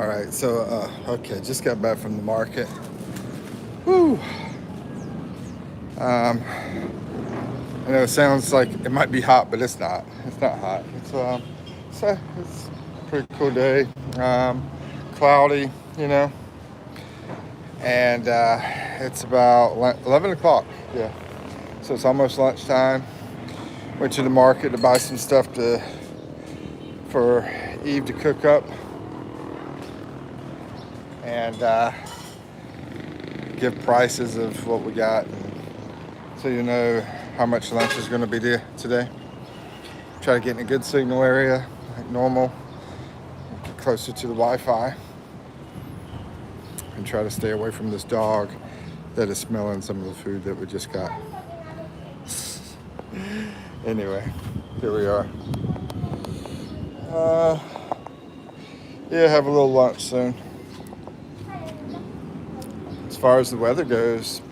All right, so okay, just got back from the market. Whew. Um, I know it sounds like it might be hot, but it's not. It's not hot. It's a pretty cool day. Cloudy, you know, and it's about 11 o'clock. Yeah, so it's almost lunchtime. Went to the market to buy some stuff for Eve to cook up, and give prices of what we got, and so you know how much lunch is going to be there today. Try to get in a good signal area like normal, get closer to the Wi-Fi, and try to stay away from this dog that is smelling some of the food that we just got. Anyway, here we are. Yeah, have a little lunch soon. As far as the weather goes,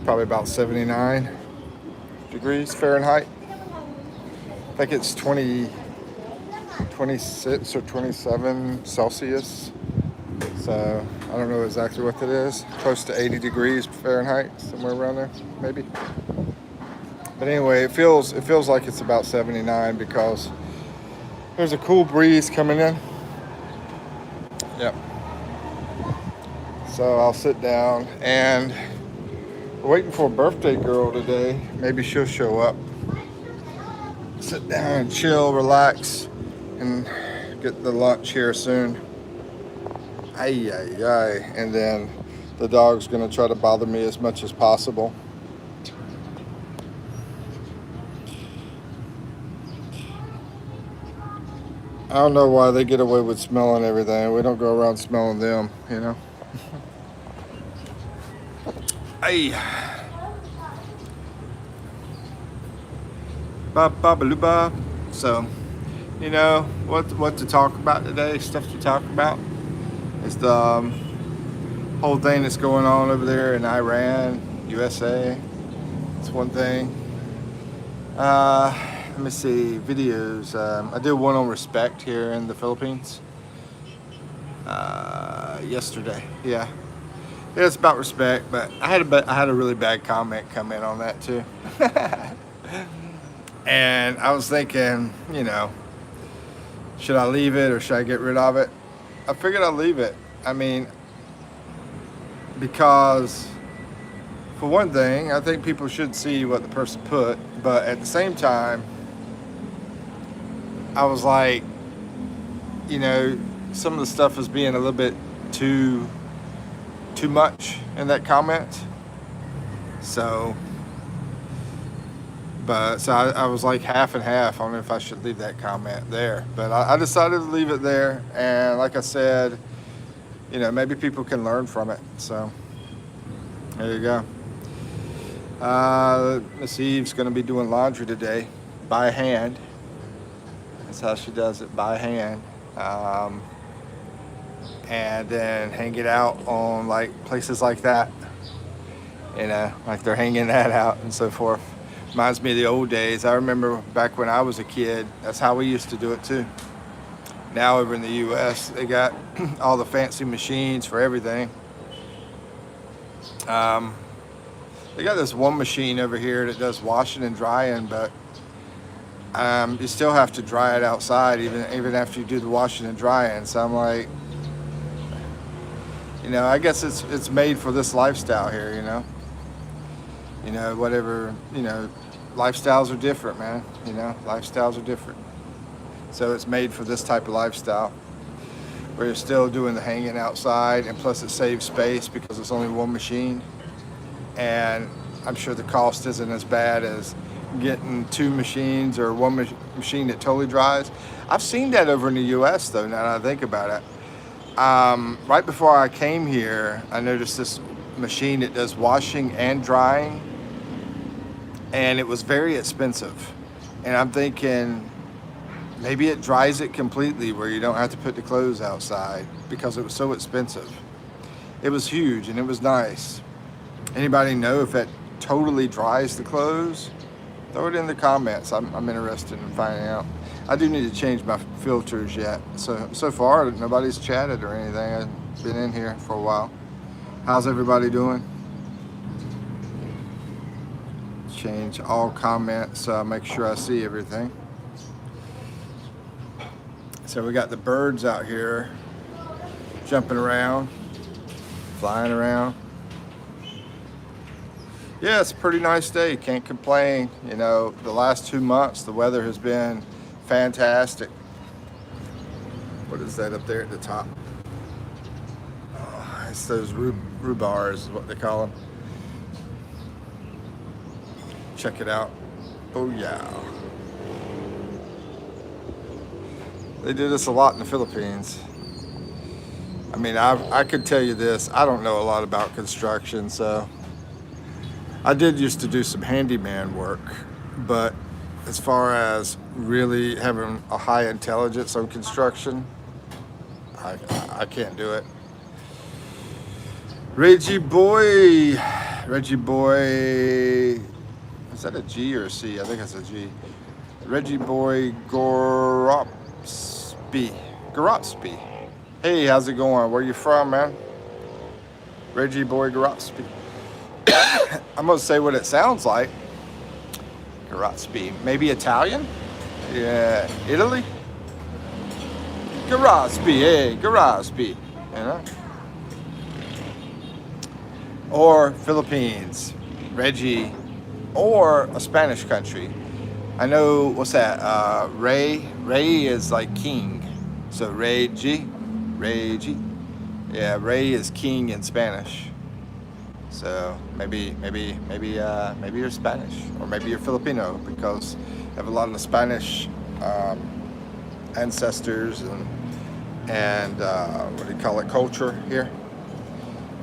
probably about 79 degrees Fahrenheit. I think it's 26 or 27 Celsius. So I don't know exactly what that is. Close to 80 degrees Fahrenheit, somewhere around there, maybe. But anyway, it feels like it's about 79 because there's a cool breeze coming in. Yep. So I'll sit down, and we're waiting for a birthday girl today. Maybe she'll show up. Sit down and chill, relax, and get the lunch here soon. Ay, ay, ay. And then the dog's gonna try to bother me as much as possible. I don't know why they get away with smelling everything. We don't go around smelling them, you know? Ay. Ba ba ba ba. So, you know what to talk about today? Stuff to talk about is the whole thing that's going on over there in Iran, USA. It's one thing. Let me see videos. I did one on respect here in the Philippines yesterday. Yeah, it's about respect, but I had a really bad comment come in on that too. And I was thinking, you know, should I leave it or should I get rid of it? I figured I'd leave it. I mean, because for one thing, I think people should see what the person put, but at the same time, I was like, you know, some of the stuff was being a little bit too much in that comment. So I was like half and half. I don't know if I should leave that comment there, but I decided to leave it there. And like I said, you know, maybe people can learn from it. So there you go. Miss Eve's going to be doing laundry today by hand. That's how she does it, by hand. And then hang it out on like places like that. You know, like they're hanging that out and so forth. Reminds me of the old days. I remember back when I was a kid, that's how we used to do it too. Now over in the US, they got all the fancy machines for everything. They got this one machine over here that does washing and drying, but you still have to dry it outside even after you do the washing and drying. So I'm like, you know, I guess it's made for this lifestyle here, you know. You know, whatever, you know, lifestyles are different, man. You know, lifestyles are different. So it's made for this type of lifestyle where you're still doing the hanging outside, and plus it saves space because it's only one machine. And I'm sure the cost isn't as bad as getting two machines or one machine that totally dries. I've seen that over in the US though, now that I think about it. Right before I came here, I noticed this machine that does washing and drying, and it was very expensive. And I'm thinking maybe it dries it completely where you don't have to put the clothes outside because it was so expensive. It was huge and it was nice. Anybody know if that totally dries the clothes? Throw it in the comments. I'm interested in finding out. I do need to change my filters yet. So far, nobody's chatted or anything. I've been in here for a while. How's everybody doing? Change all comments, make sure I see everything. So we got the birds out here jumping around, flying around. Yeah, it's a pretty nice day. Can't complain. You know, the last 2 months, the weather has been fantastic. What is that up there at the top? Oh, it's those rhubars is what they call them. Check it out. Oh yeah. They do this a lot in the Philippines. I mean, I could tell you this. I don't know a lot about construction, so I did used to do some handyman work, but as far as really having a high intelligence on construction, I can't do it. Reggie boy, is that a G or a C? I think it's a G. Reggie boy Goropsky. Hey, how's it going? Where you from, man? Reggie boy Goropsky. I'm gonna say what it sounds like. Garazzi, maybe Italian? Yeah, Italy? Garazzi, hey, Garazzi, you know? Or Philippines, Reggie, or a Spanish country. I know, what's that, Rey is like king, so Reggie, yeah, Rey is king in Spanish. So maybe you're Spanish, or maybe you're Filipino, because you have a lot of Spanish ancestors and what do you call it, culture here.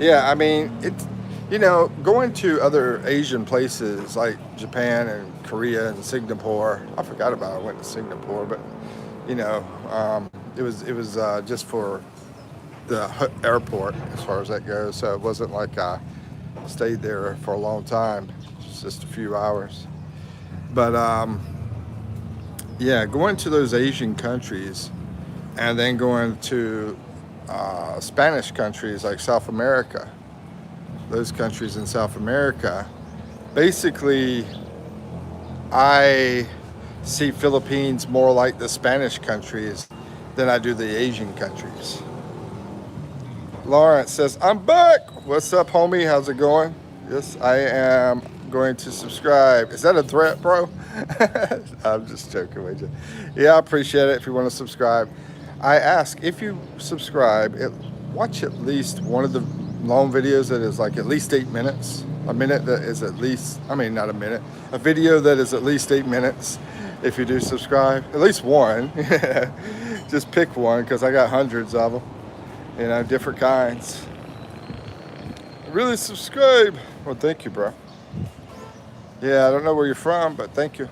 Yeah, I mean, it's, you know, going to other Asian places like Japan and Korea and Singapore. I forgot about it. I went to Singapore, but you know, it was just for the airport as far as that goes. So it wasn't like I stayed there for a long time. It's just a few hours. But yeah, going to those Asian countries and then going to Spanish countries like South America, those countries in South America, basically I see Philippines more like the Spanish countries than I do the Asian countries. Lawrence says, I'm back. What's up, homie? How's it going? Yes, I am going to subscribe. Is that a threat, bro? I'm just joking with you. Yeah, I appreciate it if you want to subscribe. I ask if you subscribe, watch at least one of the long videos that is like at least 8 minutes. A minute that is at least, I mean, not a minute. A video that is at least 8 minutes. If you do subscribe, at least one. Just pick one, because I got hundreds of them. You know, different kinds. Really subscribe. Well, thank you, bro. Yeah, I don't know where you're from, but thank you.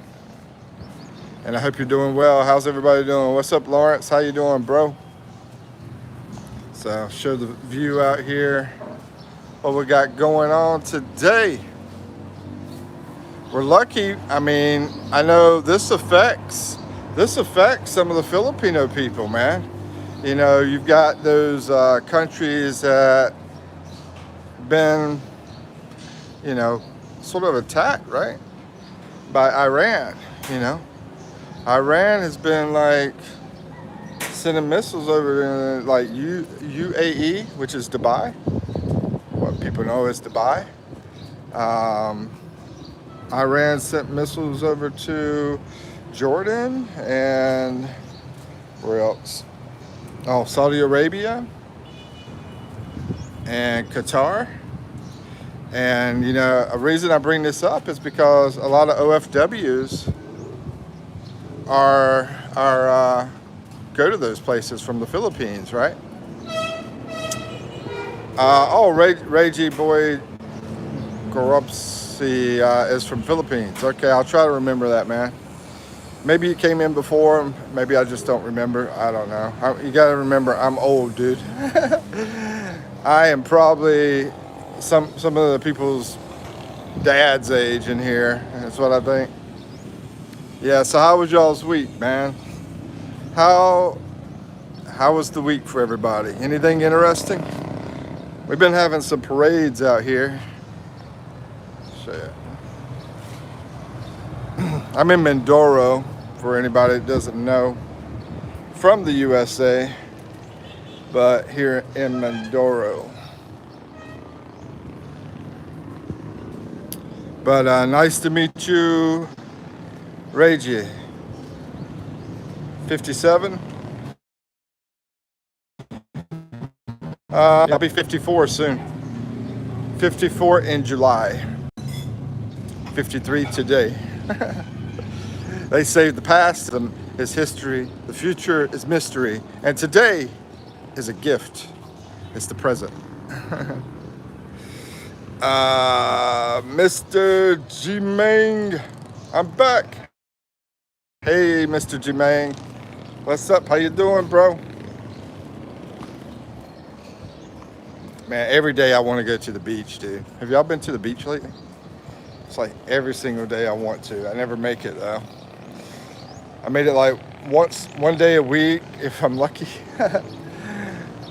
And I hope you're doing well. How's everybody doing? What's up, Lawrence? How you doing, bro? So I'll show the view out here. What we got going on today. We're lucky. I mean, I know this affects some of the Filipino people, man. You know, you've got those countries that been, you know, sort of attacked, right, by Iran. You know, Iran has been like sending missiles over to like UAE, which is Dubai. What people know is Dubai. Iran sent missiles over to Jordan and where else? Oh, Saudi Arabia and Qatar. And you know, a reason I bring this up is because a lot of OFWs are go to those places from the Philippines, right? Reggie boy Goropsky is from Philippines. Okay, I'll try to remember that, man. Maybe you came in before, maybe I just don't remember. I don't know. You gotta remember, I'm old, dude. I am probably some of the people's dad's age in here. That's what I think. Yeah, so how was y'all's week, man? How how was the week for everybody? Anything interesting? We've been having some parades out here. Shit. I'm in Mindoro, for anybody that doesn't know, from the USA, but here in Mindoro. But nice to meet you, Reggie. 57. I'll be 54 soon. 54 in July. 53 today. They say the past is history, the future is mystery, and today is a gift. It's the present. Mr. Jimang, I'm back. Hey, Mr. Jimang, what's up? How you doing, bro? Man, every day I want to go to the beach, dude. Have y'all been to the beach lately? It's like every single day I want to. I never make it though. I made it like one day a week if I'm lucky.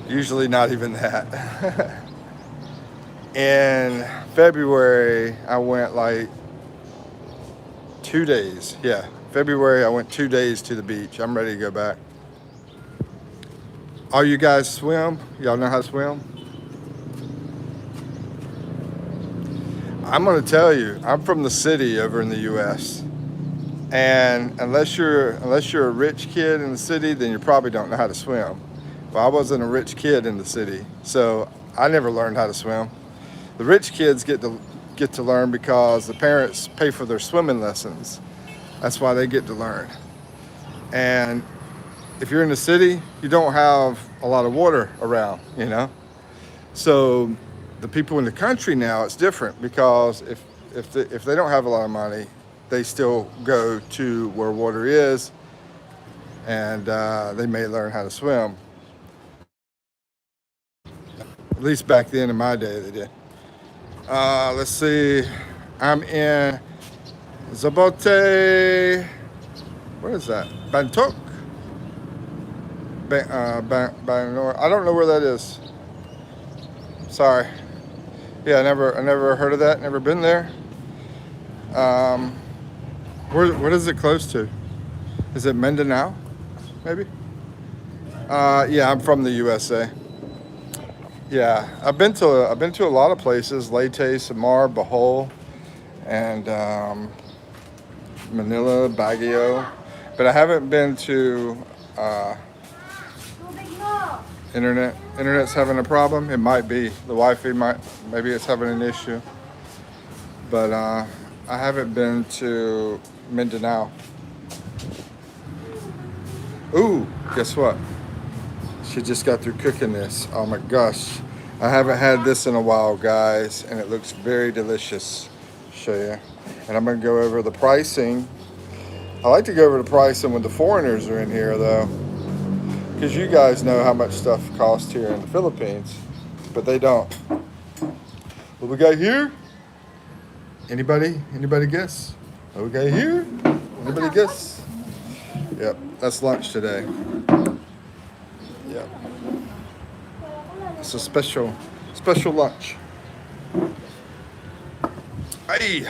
Usually not even that. In February, I went like 2 days. Yeah, February, I went 2 days to the beach. I'm ready to go back. All you guys swim? Y'all know how to swim? I'm gonna tell you, I'm from the city over in the US. And unless you're a rich kid in the city, then you probably don't know how to swim. Well, I wasn't a rich kid in the city, so I never learned how to swim. The rich kids get to learn because the parents pay for their swimming lessons. That's why they get to learn. And if you're in the city, you don't have a lot of water around, you know? So the people in the country now, it's different because if they don't have a lot of money, they still go to where water is, and they may learn how to swim. At least back then in my day, they did. Let's see. I'm in Zabote. What is that? Bantok? Banor. I don't know where that is. Sorry. Yeah, I never heard of that. Never been there. What is it close to? Is it Mindanao? Maybe. Yeah, I'm from the USA. Yeah, I've been to a lot of places: Leyte, Samar, Bohol, and Manila, Baguio, but I haven't been to Internet's having a problem. It might be the Wi-Fi. Maybe it's having an issue. But I haven't been to Mindanao. Ooh, guess what? She just got through cooking this. Oh my gosh. I haven't had this in a while, guys, and it looks very delicious. Show you. And I'm gonna go over the pricing. I like to go over the pricing when the foreigners are in here though, because you guys know how much stuff costs here in the Philippines, but they don't. What we got here? Anybody guess? What we got here? Anybody guess? Yep, that's lunch today. Yep. It's a special lunch. Hey.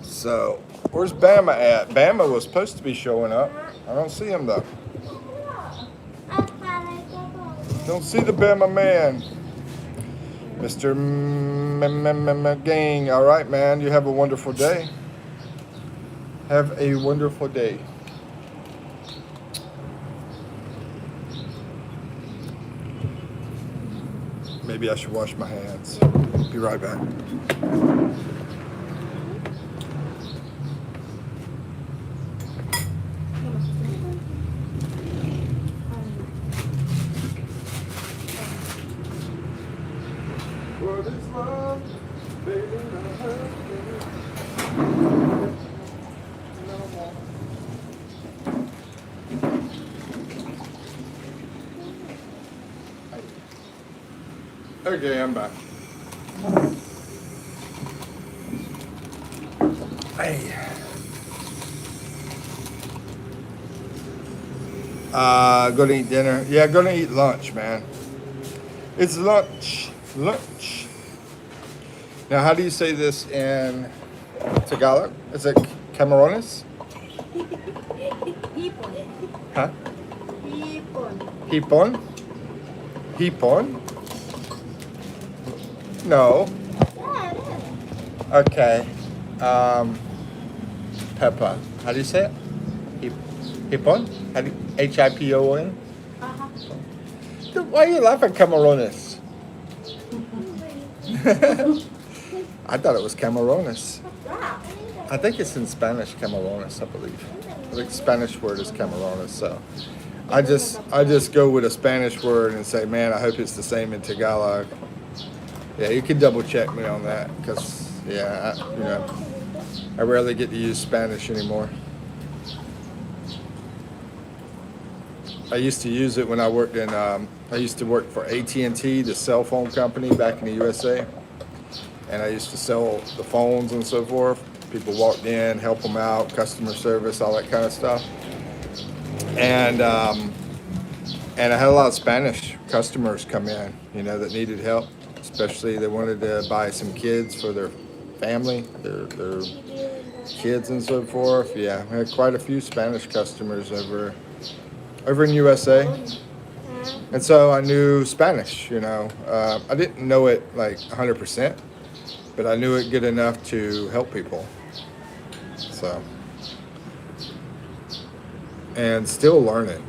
So, where's Bama at? Bama was supposed to be showing up. I don't see him though. Don't see the Bama man. Mr. Gang. All right, man. You have a wonderful day. Have a wonderful day. Maybe I should wash my hands. Be right back. What is love? Baby, not hurt. Okay, I'm back. Hey. Gonna eat dinner. Yeah, gonna eat lunch, man. It's lunch. Lunch. Now, how do you say this in Tagalog? Is it camarones? Hipon. Huh? Hipon. Hipon? Hipon? No. Yeah, yeah. Okay. Peppa. How do you say it? Hipon? Hipon? Uh-huh. Why are you laughing, camarones? I thought it was camarones. I think it's in Spanish, camarones, I believe. I think the Spanish word is camarones, so I just go with a Spanish word and say, man, I hope it's the same in Tagalog. Yeah, you can double check me on that, because yeah, I rarely get to use Spanish anymore. I used to use it when I worked in. I used to work for AT&T, the cell phone company back in the USA, and I used to sell the phones and so forth. People walked in, help them out, customer service, all that kind of stuff. And I had a lot of Spanish customers come in, that needed help, especially they wanted to buy some kids for their family, their kids and so forth. Yeah, we had quite a few Spanish customers over in USA. And so I knew Spanish, I didn't know it like 100%, but I knew it good enough to help people. So, and still learning.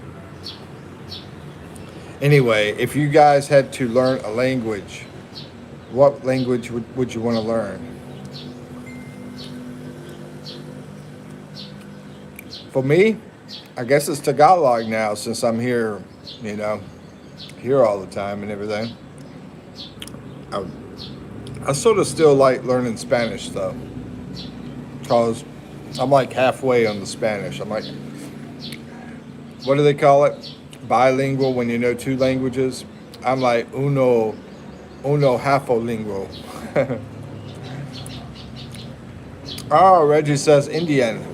Anyway, if you guys had to learn a language, what language would you want to learn? For me, I guess it's Tagalog now, since I'm here, here all the time and everything. I sort of still like learning Spanish though, because I'm like halfway on the Spanish. I'm like, what do they call it? Bilingual, when you know two languages. I'm like uno halfolingual. Oh, Reggie says Indian.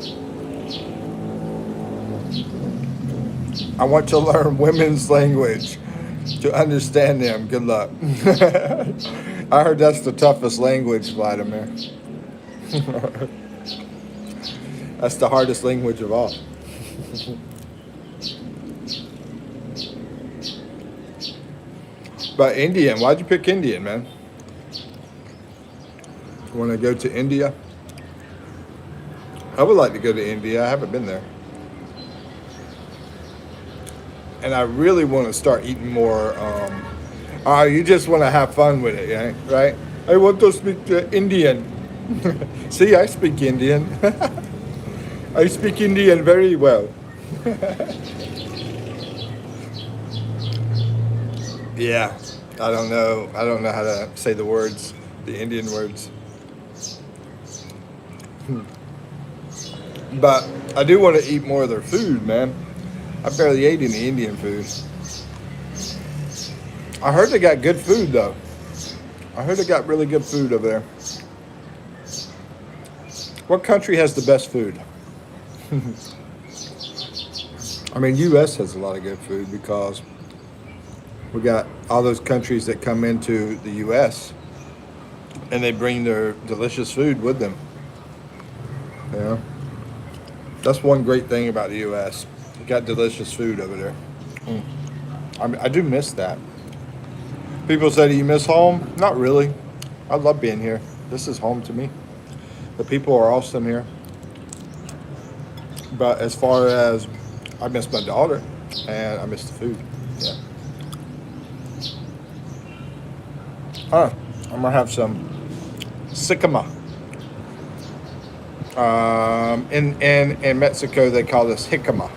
I want to learn women's language to understand them. Good luck. I heard that's the toughest language, Vladimir. That's the hardest language of all. But Indian, why'd you pick Indian, man? You want to go to India? I would like to go to India. I haven't been there. And I really want to start eating more. You just want to have fun with it, right? I want to speak Indian. See, I speak Indian. I speak Indian very well. Yeah, I don't know how to say the words, the Indian words. But I do want to eat more of their food, man. I barely ate any Indian food. I heard they got good food, though. I heard they got really good food over there. What country has the best food? I mean, U.S. has a lot of good food because we got all those countries that come into the U.S. and they bring their delicious food with them. That's one great thing about the U.S. You got delicious food over there. I do miss that. People say, do you miss home? Not really. I love being here. This is home to me. The people are awesome here. But as far as, I miss my daughter and I miss the food. Yeah. I'm gonna have some jicama. In Mexico they call this jicama.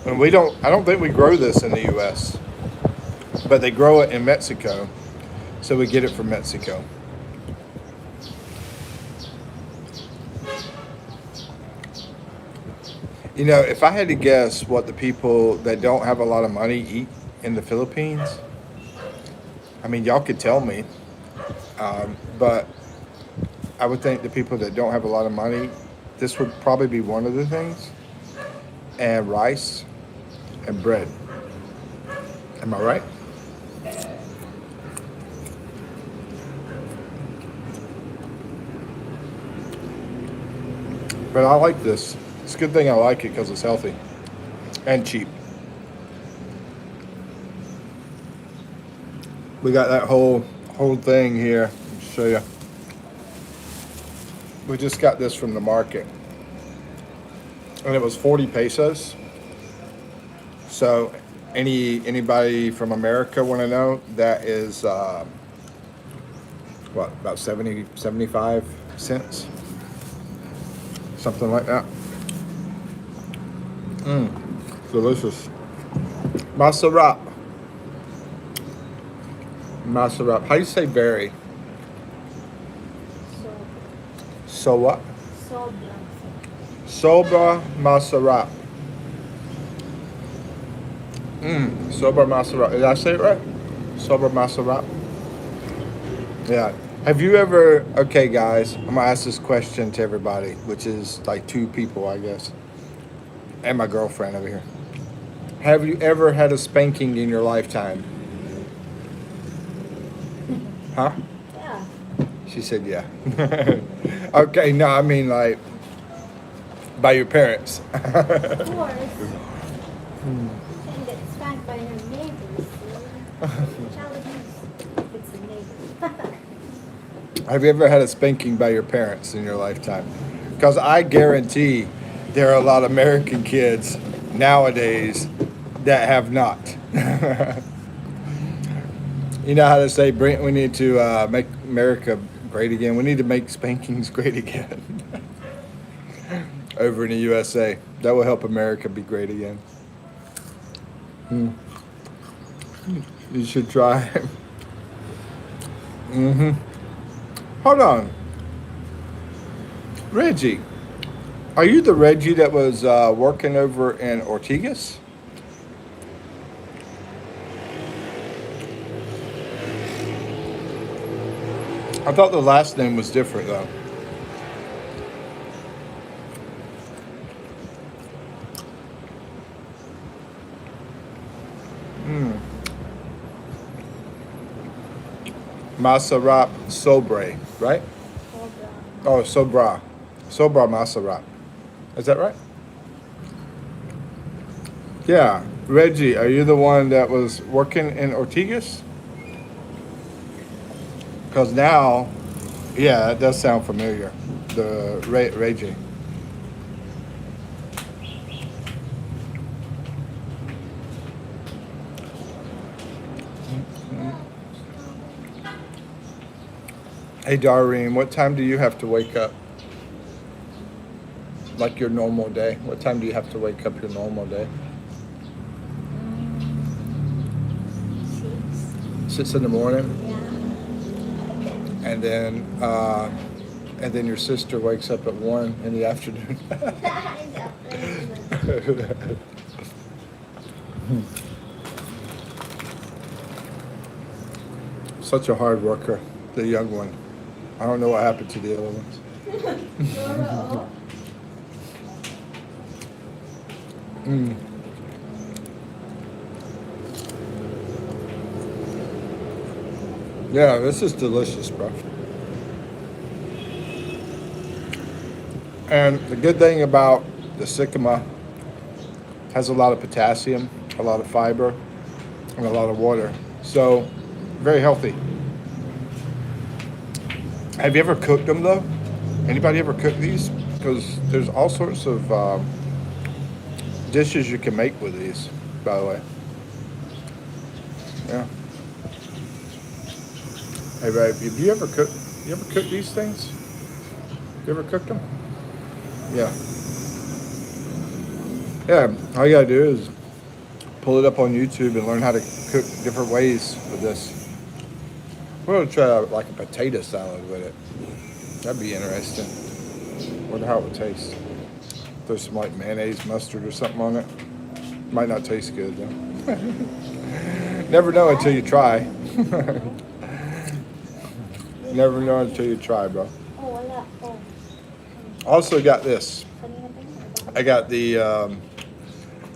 And I don't think we grow this in the US, but they grow it in Mexico, so we get it from Mexico. If I had to guess what the people that don't have a lot of money eat in the Philippines, I mean, y'all could tell me, but I would think the people that don't have a lot of money, this would probably be one of the things. And rice and bread. Am I right? But I like this. It's a good thing I like it because it's healthy and cheap. We got that whole thing here. I'll show you. We just got this from the market, and it was 40 pesos. So, anybody from America want to know? That is what, about 75 cents, something like that. Delicious. Masarap. Masarap. How do you say berry? So what? So Soba masarap. Soba masarap. Did I say it right? Soba masarap. Yeah. Have you ever? Okay, guys. I'm gonna ask this question to everybody, which is like two people, I guess, and my girlfriend over here. Have you ever had a spanking in your lifetime? Huh? yeah. She said, yeah. Okay, no, I mean like by your parents. Of course. And get spanked by her neighbors. Child abuse. It's a neighbor. Have you ever had a spanking by your parents in your lifetime? Because I guarantee there are a lot of American kids nowadays that have not. You know how to say, we need to make America great again. We need to make spankings great again. Over in the USA. That will help America be great again. You should try. Hold on. Reggie. Are you the Reggie that was working over in Ortigas? I thought the last name was different though. Masarap Sobre, right? Oh, Sobra. Sobra Masarap. Is that right? Yeah. Reggie, are you the one that was working in Ortigas? Because now, yeah, that does sound familiar. The Reggie. Hey, Darlene, what time do you have to wake up? Like your normal day? What time do you have to wake up your normal day? 6. 6 in the morning? Yeah. And then your sister wakes up at 1 in the afternoon. Such a hard worker, the young one. I don't know what happened to the other ones. Yeah, this is delicious, bro. And the good thing about the Sycamore has a lot of potassium, a lot of fiber, and a lot of water. So, very healthy. Have you ever cooked them though? Anybody ever cook these? Because there's all sorts of dishes you can make with these, by the way. Yeah. Hey, babe, have you ever cooked? You ever cooked these things? You ever cooked them? Yeah. Yeah. All you gotta do is pull it up on YouTube and learn how to cook different ways with this. We're gonna try like a potato salad with it. That'd be interesting. Wonder how it would taste. Throw some like mayonnaise, mustard, or something on it. Might not taste good though. Never know until you try. Never know until you try, bro. Oh, wala. Also got this. I got the,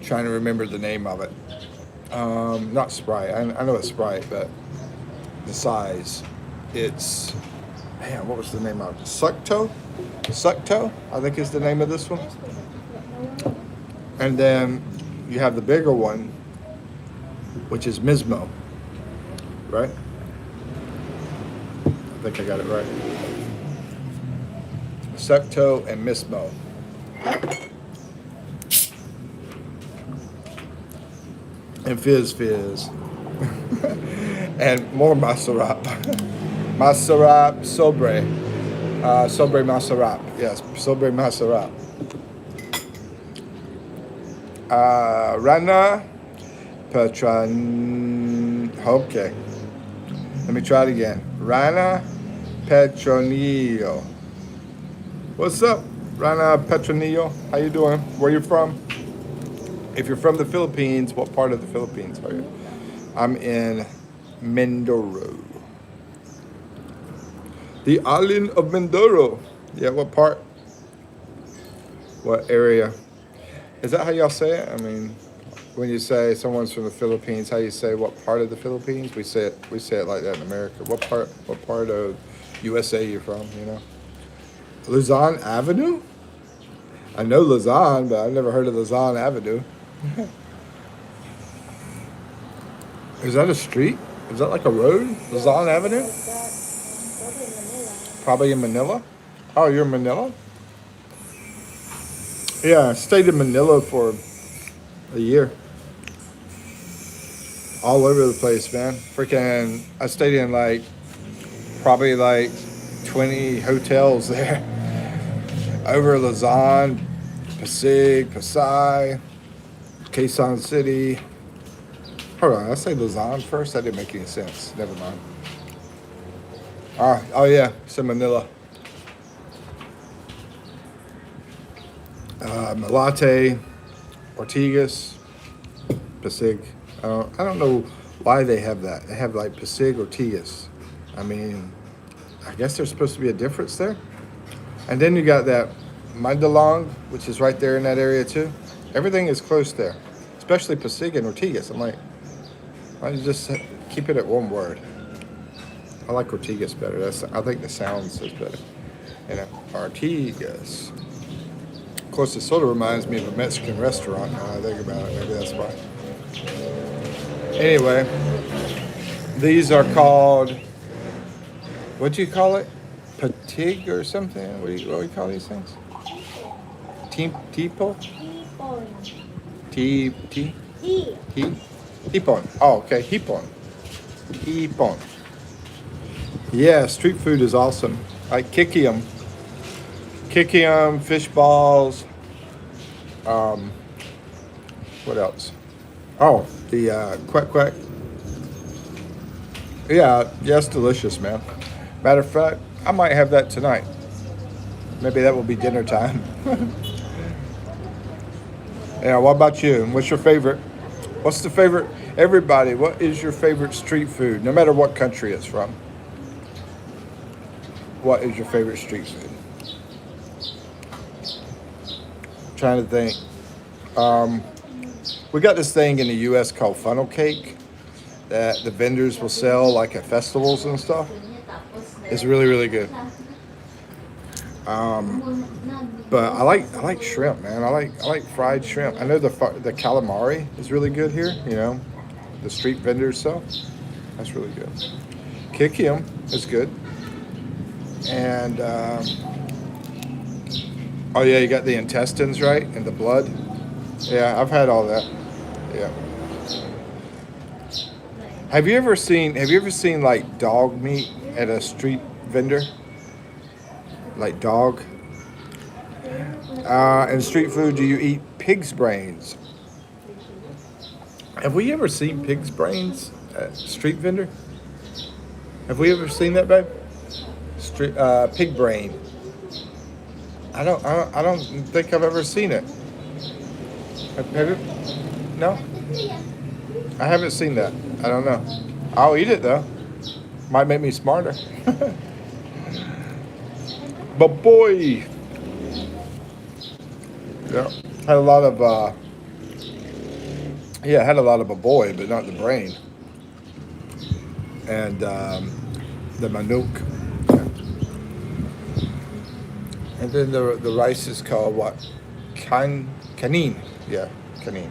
trying to remember the name of it. Not Sprite. I know it's Sprite, but the size. It's, man, what was the name of it? Sucto? Sucto, I think is the name of this one. And then you have the bigger one, which is Mismo, right? I think I got it right. Sucto and Mismo. And Fizz Fizz. And more Maserap. Maserap Sobre. Sobre Maserap. Yes, Sobre Maserap. Rana Petron. Okay. Let me try it again. Rana Petronillo. What's up, Rana Petronillo? How you doing? Where you from? If you're from the Philippines, what part of the Philippines are you? I'm in Mindoro. The island of Mindoro. Yeah, what part? What area? Is that how y'all say it? I mean, when you say someone's from the Philippines, how you say what part of the Philippines? We say it like that in America. What part of USA you from, you know? Luzon Avenue? I know Luzon, but I've never heard of Luzon Avenue. Is that a street? Is that like a road? Luzon Avenue? Probably in Manila. Oh, you're in Manila? Yeah, I stayed in Manila for a year. All over the place, man. Freaking, I stayed in probably 20 hotels there. Over Luzon, Pasig, Pasay, Quezon City. Hold on, I say Luzon first? That didn't make any sense. Never mind. Oh yeah, it's in Manila. Malate, Ortigas, Pasig. I don't know why they have that. They have Pasig, Ortigas. I mean, I guess there's supposed to be a difference there. And then you got that Mandalong, which is right there in that area too. Everything is close there, especially Pasig and Ortigas. I'm like, why don't you just keep it at one word? I like Ortigas better. I think the sound is better. You know, Ortigas. Of course, it sort of reminds me of a Mexican restaurant now I think about it. Maybe that's why. Anyway, these are called, what do you call it? Patig or something? What do you call these things? Tipo? Hipon. Oh, okay. Hipon. Yeah, street food is awesome. Like kikiam, fish balls. What else? Oh, the quack. Yeah, it's delicious, man. Matter of fact, I might have that tonight. Maybe that will be dinner time. Yeah, what about you? What's your favorite? What's the favorite? Everybody, what is your favorite street food? No matter what country it's from. What is your favorite street food? I'm trying to think. We got this thing in the U.S. called funnel cake that the vendors will sell like at festivals and stuff. It's really, really good. But I like shrimp, man. I like fried shrimp. I know the calamari is really good here. You know, the street vendors sell. That's really good. Kikiam is good. And oh yeah, you got the intestines, right, and the blood. Yeah, I've had all that. Yeah. Have you ever seen like dog meat at a street vendor? Like dog. And street food, do you eat pig's brains? Have we ever seen pig's brains at street vendor? Have we ever seen that, babe? Pig brain. I don't think I've ever seen it. Have you? No? I haven't seen that. I don't know. I'll eat it though. Might make me smarter. But boy, Yeah. Had a lot of yeah, had a lot of a boy, but not the brain. And the manuk. Yeah. And then the rice is called what? Kanin. Yeah, kanin.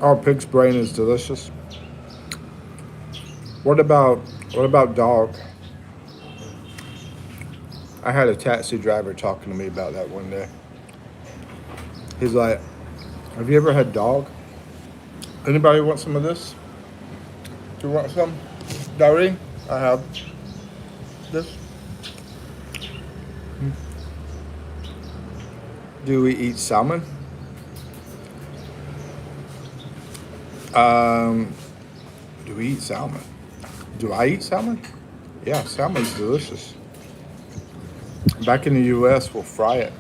Oh, pig's brain is delicious. What about what about dog? I had a taxi driver talking to me about that one day. He's like, "Have you ever had dog? Anybody want some of this? Do you want some? Doreen, I have this. Do we eat salmon? Um, do we eat salmon? Do I eat salmon? Yeah, salmon's delicious. Back in the U.S., we'll fry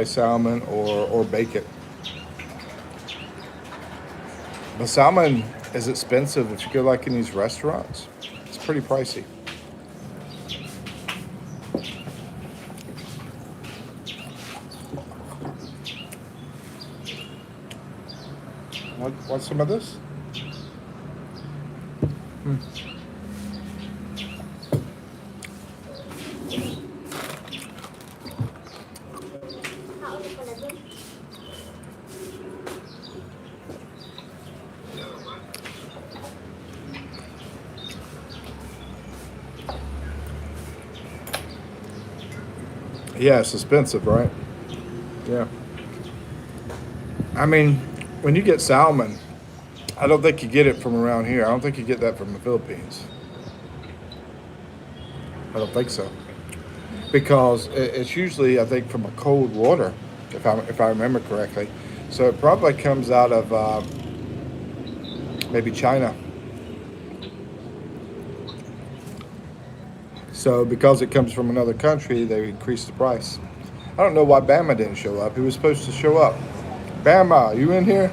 salmon or bake it. But salmon is expensive if you go like in these restaurants. It's pretty pricey. Want some of this? Kain ko na dun. Yeah, it's expensive, right? Yeah. I mean, when you get salmon, I don't think you get it from around here. I don't think you get that from the Philippines. I don't think so. Because it's usually, I think, from a cold water, if I remember correctly. So it probably comes out of maybe China. So because it comes from another country, they increase the price. I don't know why Bama didn't show up. He was supposed to show up. Bama, you in here?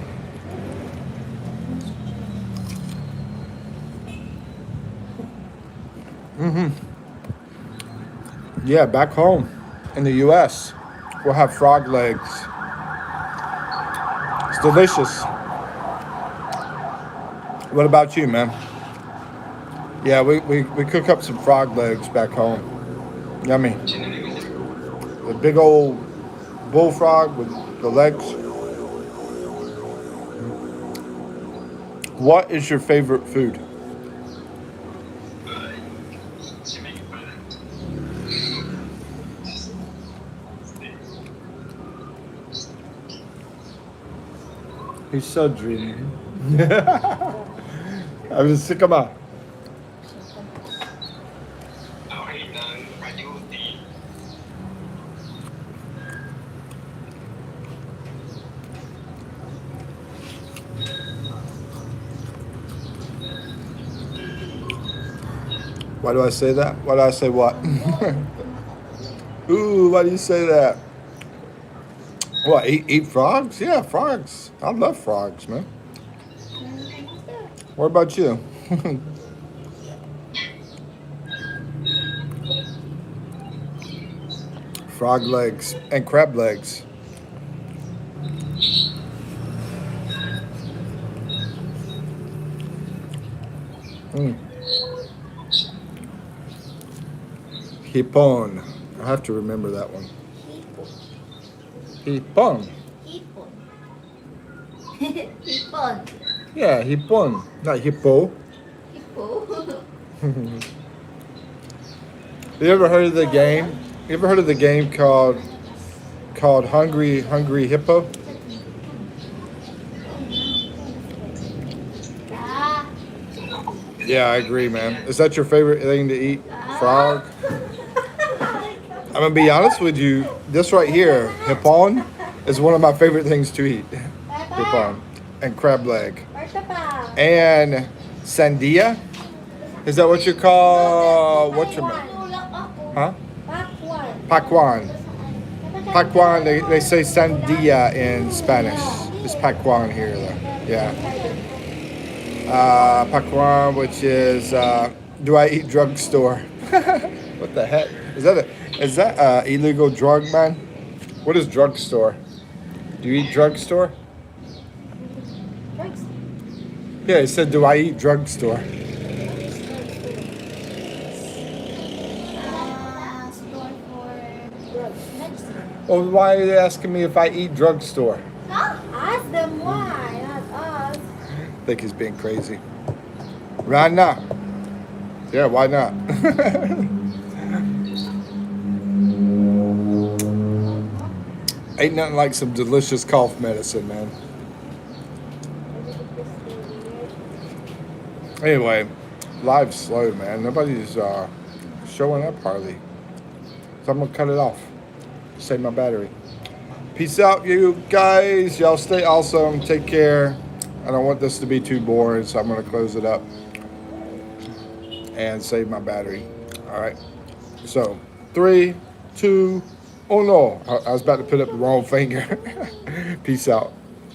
Yeah, back home in the U.S., we'll have frog legs. It's delicious. What about you, man? Yeah, we cook up some frog legs back home. Yummy. The big old bullfrog with the legs. What is your favorite food? He's so dreamy. I was sick of my. Why do I say that? Why do I say what? Ooh, why do you say that? What, eat frogs? Yeah, frogs. I love frogs, man. What about you? Frog legs and crab legs. Hipon. I have to remember that one. Hipon. Hipon. Hipon. Yeah, hipon. Not hippo. Hippo. You ever heard of the game? You ever heard of the game called Hungry Hippo? Ah. Yeah, I agree, man. Is that your favorite thing to eat? Frog? I'm gonna be honest with you. This right here, hipon, is one of my favorite things to eat. Hipon and crab leg and sandia. Is that what you call what you? Huh? Pakwan. Pakwan. Pakwan, they say sandia in Spanish. It's Pakwan here, though. Yeah. Pakwan, which is, do I eat drugstore? What the heck? Is that illegal drug, man? What is drugstore? Do you eat drugstore? Drugs. Yeah, it said, do I eat drugstore? Store for drugs. Medicine. Well, why are they asking me if I eat drugstore? Huh? Ask them why, not us. I think he's being crazy. Right now. Yeah, why not? Ain't nothing like some delicious cough medicine, man. Anyway, live's slow, man. Nobody's showing up hardly. So I'm gonna cut it off. Save my battery. Peace out, you guys. Y'all stay awesome. Take care. I don't want this to be too boring, so I'm gonna close it up and save my battery. All right. So 3, 2. Oh no! I was about to put up the wrong finger. Peace out.